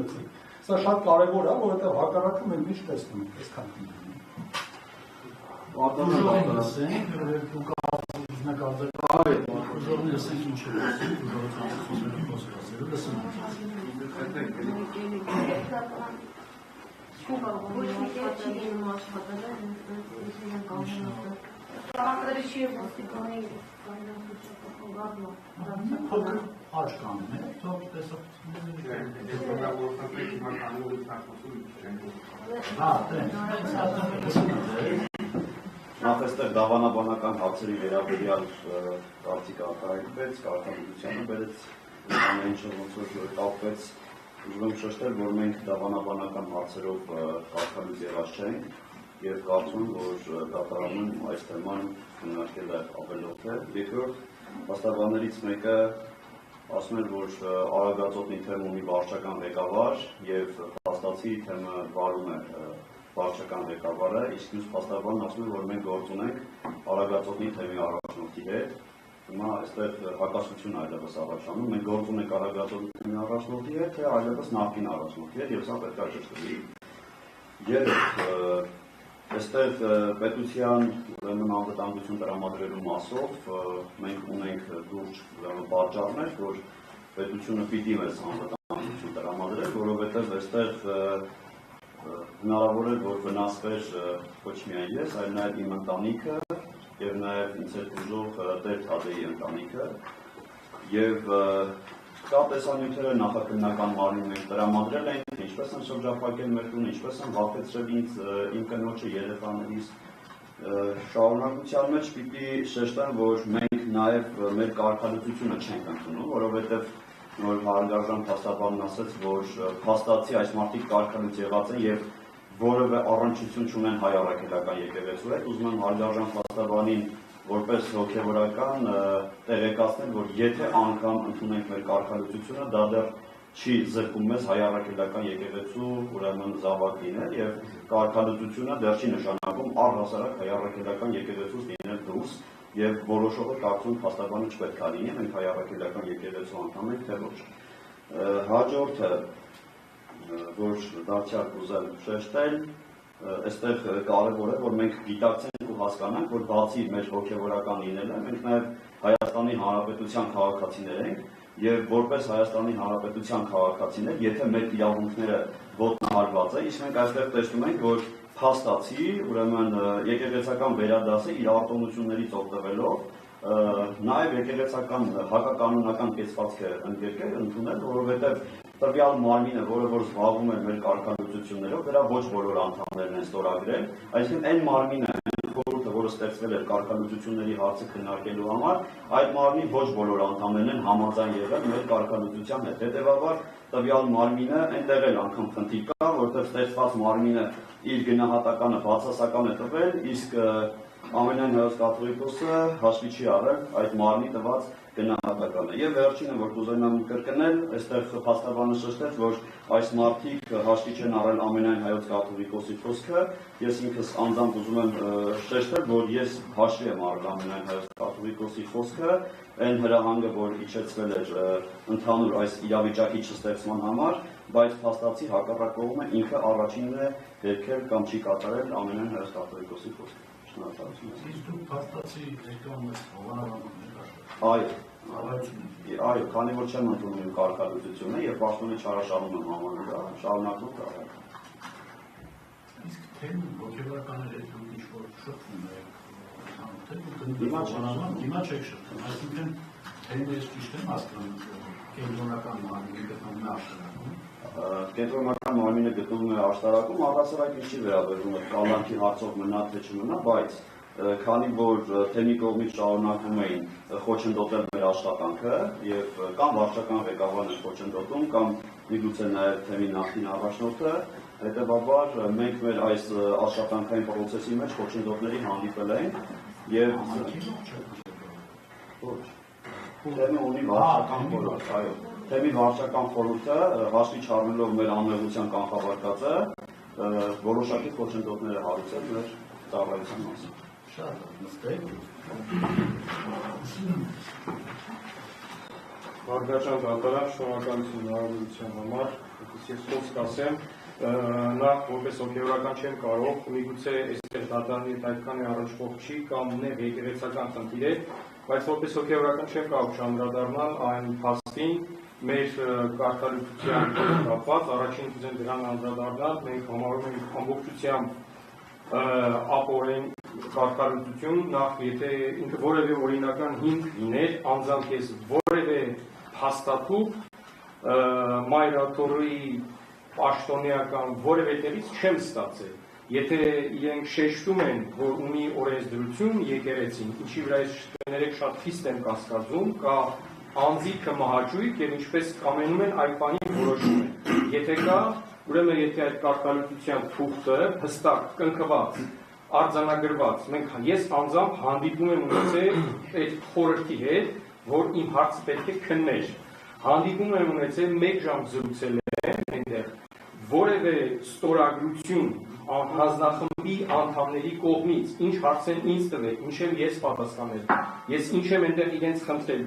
լծի։ Սա շատ կարևոր է, որովհետև հակառակը մենք միշտ տեսնում ենք այսքան դիմում։ Ուժողին ասենք, դուք արձակայեք, ուժողին ասենք ինչ է ասում, ուժողը ծանոթությունները խոսք ասելու, լսում փոքր աճ կանում է, թող Նախ այստեղ դավանաբանական հարցերի վերաբերյալ կարծիք արտահայտվեց, կարգավորությանը բերեց ամեն ինչը ոնց որ կապվեց, ուզում եմ շեշտել, որ մենք դավանաբանական հարցերով կարգալույց եղած չենք եւ կարծում որ դատարանում այս թեման քննարկել է ավելորդ է։ Երկրորդ, փաստաբաններից մեկը ասում էր, որ Արագածոտնի թեմ ունի վարչական ղեկավար եւ փաստացի թեմը վարում է վարչական ղեկավարը, իսկ մյուս փաստաբանն ասում է, որ մենք գործ ունենք Արագածոտնի թեմի առաջնորդի հետ։ Հիմա այստեղ հակասություն այլևս առաջանում, մենք գործ ունենք Արագածոտնի թեմի առաջնորդի հետ, թե այլևս նախկին առաջնորդի հետ, եւ սա պետք է ճշտվի։ Երբ այստեղ պետության անվտանգություն տրամադրելու մասով մենք ունենք լուրջ պատճառներ, որ պետությունը պիտի մեզ անվտանգություն տրամադրել, որովհետև այստեղ հնարավոր է, որ վնասվեր ոչ միայն ես, այլ նաև իմ ընտանիքը եւ նաև ինձ հետ ուժող Տեր Թադեի ընտանիքը եւ կա տեսանյութերը նախաքննական մարմին մենք տրամադրել ենք, ինչպես են շրջափակել մեր տունը, ինչպես են վախեցրել ինձ իմ կնոջը երեխաներիս շարունակության մեջ պիտի շեշտեմ, որ մենք նաև մեր կարգալուծությունը չենք ընդունում, որովհետեւ նոր հարգարժան փաստաբանն ասաց, որ փաստացի այս մարդիկ կարգալույց եղած են եւ որևէ առնչություն չունեն հայ առաքելական եկեղեցու հետ, ուզում եմ հարգարժան փաստաբանին որպես հոգևորական տեղեկացնել, որ եթե անգամ ընդունենք մեր կարգալուծությունը, դա դեռ չի զրկում մեզ հայ առաքելական եկեղեցու ուրեմն զավակ լինել եւ կարգալուծությունը դեռ չի նշանակում առհասարակ հայ առաքելական եկեղեցուց լինել դուրս եւ որոշողը կարծում փաստաբանը չպետք է լինի, մենք հայ առաքելական եկեղեցու անդամ ենք, թե ոչ։ Հաջորդը, որ դարձյալ կուզեմ շեշտել, այստեղ կարևոր է, որ մենք գիտակցենք ու հասկանանք, որ բացի մեր հոգևորական լինելը, մենք նաև Հայաստանի Հանրապետության քաղաքացիներ ենք եւ որպես Հայաստանի Հանրապետության քաղաքացիներ, եթե մեր իրավունքները ոտնահարված է, իսկ մենք այստեղ տեսնում ենք, որ փաստացի, ուրեմն եկեղեցական վերադասը իր արտոնություններից օգտվելով նաև եկեղեցական հակականոնական կեցվածքը ընդունել, որովհետև տվյալ մարմինը, որը որ զբաղվում է մեր կարգալուծություններով, դրա ոչ բոլոր անդամներն են ստորագրել, այսինքն այն մարմինը, խորհուրդը, որը ստեղծվել էր կարգալուծությունների հարցը քննարկելու համար, այդ մարմնի ոչ բոլոր անդամներն են համաձայն եղել մեր կարգալուծության հետ։ Հետևաբար տվյալ մարմինը այնտեղ էլ անգամ խնդիր կա, որտեղ ստեղծված մարմինը իր գնահատականը բացասական է տվել, իսկ Ամենայն Հայոց կաթողիկոսը հաշվի չի առել այդ մարմնի տված գնահատականը։ Եվ վերջինը, որ կուզենամ կրկնել, այստեղ փաստաբանը շեշտեց, որ այս մարդիկ հաշվի չեն առել Ամենայն Հայոց կաթողիկոսի խոսքը, ես ինքս անձամբ ուզում եմ շեշտել, որ ես հաշվի եմ առել Ամենայն Հայոց կաթողիկոսի խոսքը, այն հրահանգը, որ իջեցվել էր ընդհանուր այս իրավիճակի չստեղծման համար, բայց փաստացի հակառակ կողմը ինքը առաջինն է դերքել կամ չի կատարել Ամենայն Հայոց կաթողիկոսի խոսքը։ Իսկ դուք փաստացի եկան ես Այո, քանի որ չեմ ընդունում իմ կարգալուծությունը եւ պաշտոնի չարաշահում եմ համանուրա, շարունակում կարող։ Իսկ թեմ հոգեվորականները դուք ինչ-որ շփվում եք, դիմա չեք շփվում, այսինքն թեմ ես ճիշտ եմ հասկանում, կենտրոնական մարմինը գտնվում է աշտարակում։ Կենտրոնական մարմինը գտնվում է աշտարակում, առհասարակ ինչի վերաբերում է կալանքի հարցով մնա թե չմնա, բայց քանի որ թեմի կողմից շարունակում էին խոչընդոտել մեր աշխատանքը եւ կամ վարչական ղեկավարն է խոչընդոտում կամ միգուցե նաեւ թեմի նախկին առաջնորդը, հետեւաբար մենք մեր այս աշխատանքային process-ի մեջ խոչընդոտների հանդիպել ենք եւ թեմը ունի վարչական խորհուրդ, այո, թեմի վարչական խորհուրդը հաշվի չառնելով մեր անմեղության կանխավարկածը որոշակի խոչընդոտներ է հարուցել մեր ծառայության մասին։ Շատ նստեք։ Հարգարժան դատարան, շնորհակալություն հարցության համար, ես խոսք ասեմ, նախ որպես հոգևորական չեմ կարող, միգուցե այստեղ դատարանի հետ այդքան է առնչվող չի կամ նեղ եկեղեցական խնդիր է, բայց որպես հոգևորական չեմ կարող չանդրադառնալ այն փաստին, մեր կարգալուծության կապված, առաջին կուզեմ դրան անդրադառնալ, մենք համարում ենք ամբողջությամբ ապօրեն կարգալուծություն, նախ եթե ինքը որևէ օրինական հիմք լիներ, անձամբ ես որևէ հաստատում մայրաթորի պաշտոնեական որևէ տեղից չեմ ստացել։ Եթե իրենք շեշտում են, որ ունի օրենսդրություն եկեղեցին, ինչի վրա ես ներեք շատ խիստ եմ կասկածում, կա անձիկը մահաճույք եւ ինչպես կամենում են այդ բանի որոշում են։ Եթե կա, ուրեմն եթե այդ կարգալուծության թուղթը հստակ կնքված, արձանագրված, ես անձամբ հանդիպում եմ ունեցել այդ խորհրդի հետ, որ իմ հարցը պետք է քններ։ Հանդիպում եմ ունեցել 1 ժամ զրուցել եմ այնտեղ, որևէ ստորագրություն հանձնախմբի անդամների կողմից, ինչ հարց են ինձ տվել, ինչ եմ ես պատասխանել, ես ինչ եմ այնտեղ իրենց խնդրել,